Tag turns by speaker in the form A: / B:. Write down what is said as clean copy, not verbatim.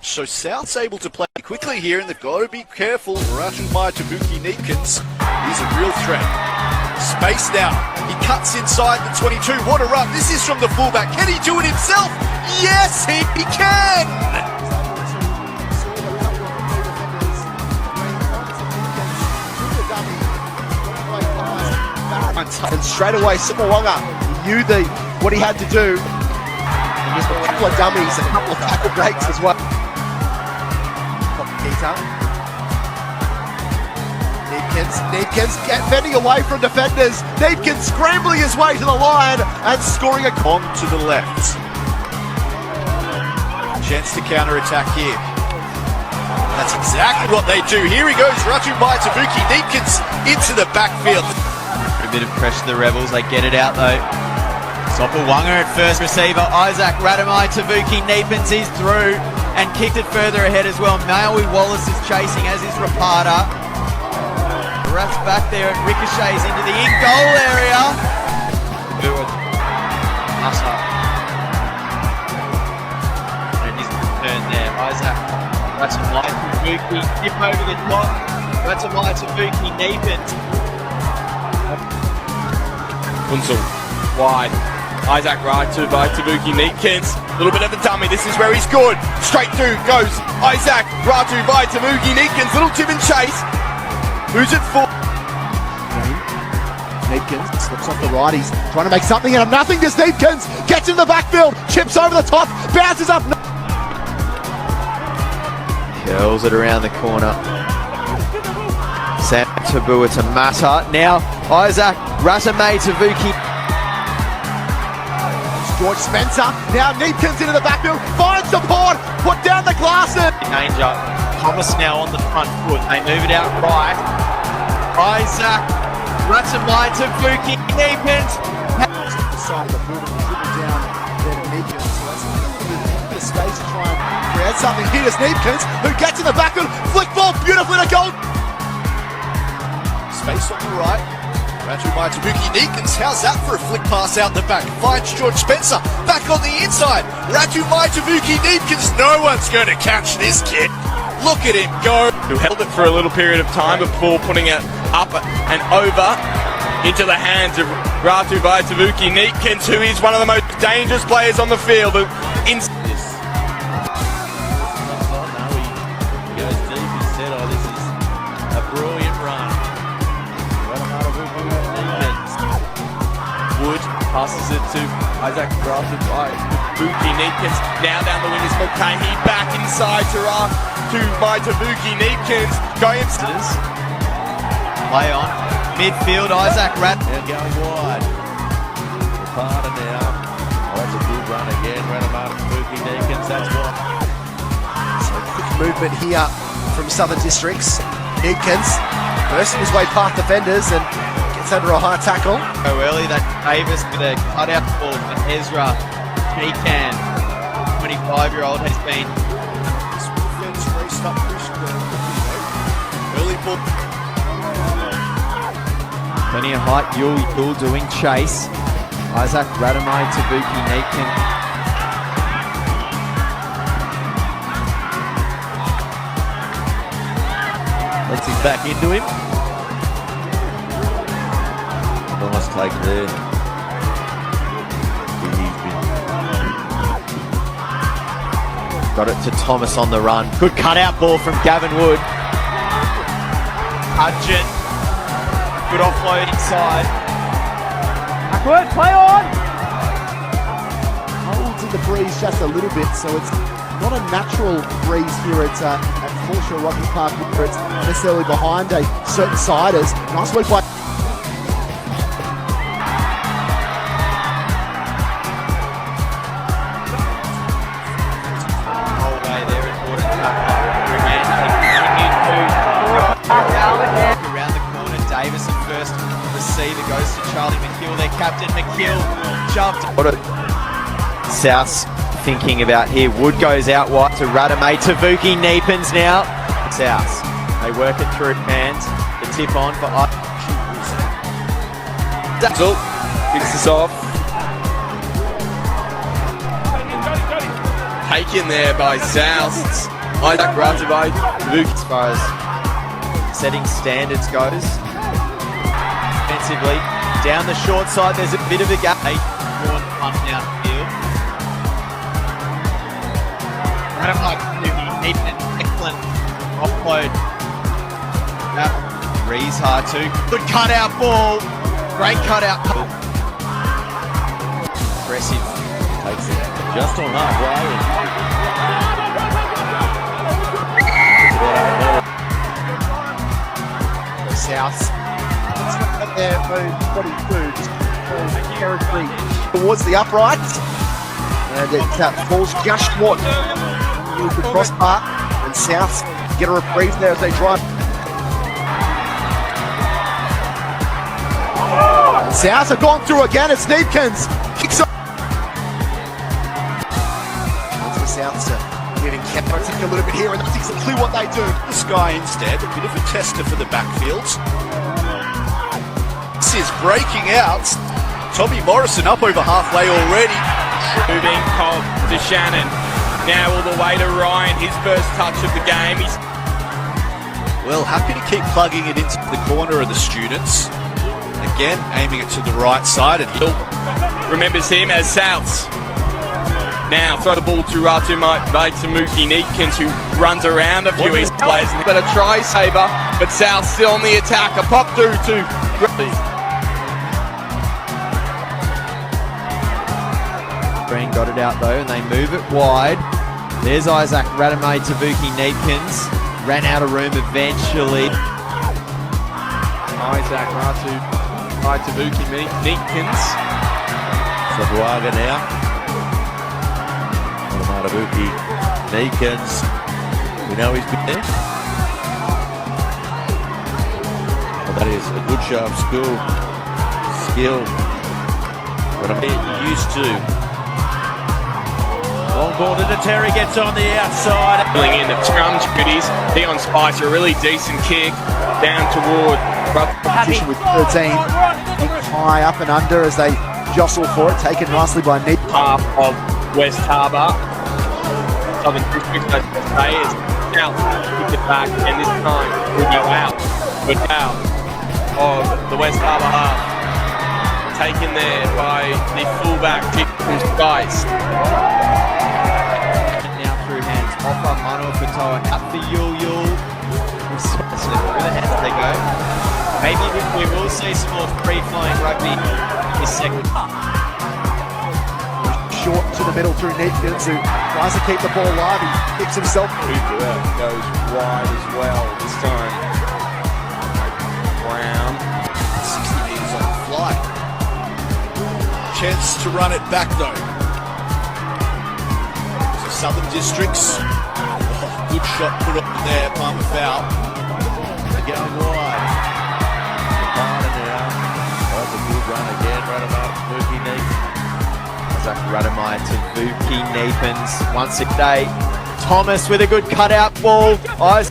A: So South's able to play quickly here, and they've got to be careful. Ratumaitavuki Kneepkens, he's a real threat. Space now. He cuts inside the 22. What a run. This is from the fullback. Can he do it himself? Yes, he can!
B: And straight away, Simawanga knew what he had to do. And just a couple of dummies, a couple of tackle breaks as well. Kneepkens fending away from defenders. Kneepkens scrambling his way to the line and scoring a
A: on to the left. Chance to counter-attack here. That's exactly what they do. Here he goes, Ratumaitavuki Kneepkens into the backfield.
C: A bit of pressure to the Rebels, they get it out though. Sopawanga at first receiver, Isaac Ratumaitavuki Kneepkens is through and kicked it further ahead as well. Maui Wallace is chasing, as is Rapata. Rats back there and ricochets into the in-goal area. And his return there, Isaac Ratumaitavuki, dip over the top. Ratumaitavuki Kneepkens.
D: Unzel, wide. Isaac Ratumaitavuki Kneepkens. A little bit of a dummy. This is where he's good. Straight through goes Isaac Ratumaitavuki Kneepkens. Little tip and chase. Who's it for?
B: Kneepkens slips off the right. He's trying to make something out of nothing. This Kneepkens gets in the backfield, chips over the top, bounces up.
C: Curls it around the corner. Sam Tabua to Mata. Now Isaac Ratumaitavuki.
B: George Spencer. Now Kneepkens into the backfield. Finds support. Put down the glasses.
C: Danger. Thomas now on the front foot. They move it out right. Isaac Ratumaitavuki Kneepkens.
B: Side of the field and dribble down there to Kneepkens. So that's a little bit of space to try and create something. Here's Kneepkens, who gets in the backfield. Flick ball beautifully to goal.
A: Space on the right. Ratumaitavuki Kneepkens, how's that for a flick pass out the back? Finds George Spencer, back on the inside. Ratumaitavuki Kneepkens, no one's going to catch this kid. Look at him go.
D: Who held it for a little period of time before putting it up and over into the hands of Ratumaitavuki Kneepkens, who is one of the most dangerous players on the field. In
E: He goes deep. He said, "Oh, this is a brilliant run."
D: Wood passes it to Isaac Ratumaitavuki Kneepkens. Now down the wing is Mulcahy, back inside to Ratumaitavuki Kneepkens. Going
C: Play on. Midfield, Isaac Rat.
E: They're going wide. Rapata now. Oh, that's a good run again. Ratumaitavuki Kneepkens, that's what.
B: So quick movement here from Southern Districts. Kneepkens bursting his way past defenders and gets under a high tackle.
C: So early that Davis with a cutout ball for Ezra Pecan. 25-year-old has been
A: Early ball.
C: plenty of height. You'll doing chase. Isaac Ratumaitavuki Kneepkens.
E: Lets him back into him. Nice take there.
C: Got it to Thomas on the run. Good cutout ball from Gavin Wood. Hudgett. Good offload inside.
B: Backward, play on! Holds in the breeze just a little bit, so it's not a natural breeze here at Foreshore Rugby Park, where it's necessarily behind a certain siders. Nice work by
C: around the corner. Davis at first receiver goes to Charlie McKill, their captain. McKill jumped. What a South's thinking about here. Wood goes out wide to Ratumaitavuki Kneepkens now. South. They work it through hands. The tip on for
D: Unzel kicks this off. Take taken there by South. Isaac Ratumaitavuki.
C: As far as setting standards goes. Defensively, down the short side, there's a bit of a gap. One punt downfield. I don't like need an excellent offload. Rees hard too. Good cutout ball. Great cutout. Aggressive.
E: Takes it just on halfway.
B: South. There, just territory towards the upright, and it falls just short. With the crossbar, and South get a reprieve there as they drive. And South have gone through again. It's Kneepkens. Kicks up. That's for South to getting kept. I think a little bit here, and that's exactly what they do.
A: This guy instead, a bit of a tester for the backfields. This is breaking out. Tommy Morrison up over halfway already.
D: Moving Cobb to Shannon. Now all the way to Ryan, his first touch of the game. He's
A: Well, happy to keep plugging it into the corner of the students. Again, aiming it to the right side, and Hill
D: remembers him as Souths. Now throw the ball to Ratumaitavuki Kneepkens, who runs around a few East players. But a try saver, but South still on the attack. A pop through to Rugby.
C: Green got it out though, and they move it wide. There's Isaac Ratumaitavuki Kneepkens. Ran out of room eventually.
D: Isaac Ratumaitavuki Kneepkens.
E: Sabuaga now. Ratumaitavuki Kneepkens. We know he's been there. Well, that is a good sharp skill. What I'm used to. Long ball to Terry, gets on the outside.
D: Filling in the scrum duties. Dion Spicer, a really decent kick down toward
B: Competition with 13. High up and under as they jostle for it. Taken nicely by Neep.
D: half of West Harbour. Southern District, I should say, is out. Kick it back, and this time will go out. But out of the West Harbour half. Taken there by the fullback, who's Geist.
C: Now through hands. Offer Mano Katoa. Up for Yul. Through the hands they go. Maybe we will see some more free-flying rugby this second half.
B: Short to the middle through Kneepkens, who tries to keep the ball alive. He picks himself.
D: Goes wide as well this time. Brown.
A: 60 metres on the fly. Chance to run it back though. So Southern Districts. Oh, good shot put up there, Palmer foul.
E: They're going wide. Harder now. That's a good run again. Ratumaitavuki Kneepkens.
C: Isaac Ratumaitavuki Kneepkens once a day. Thomas with a good cutout ball. Eyes.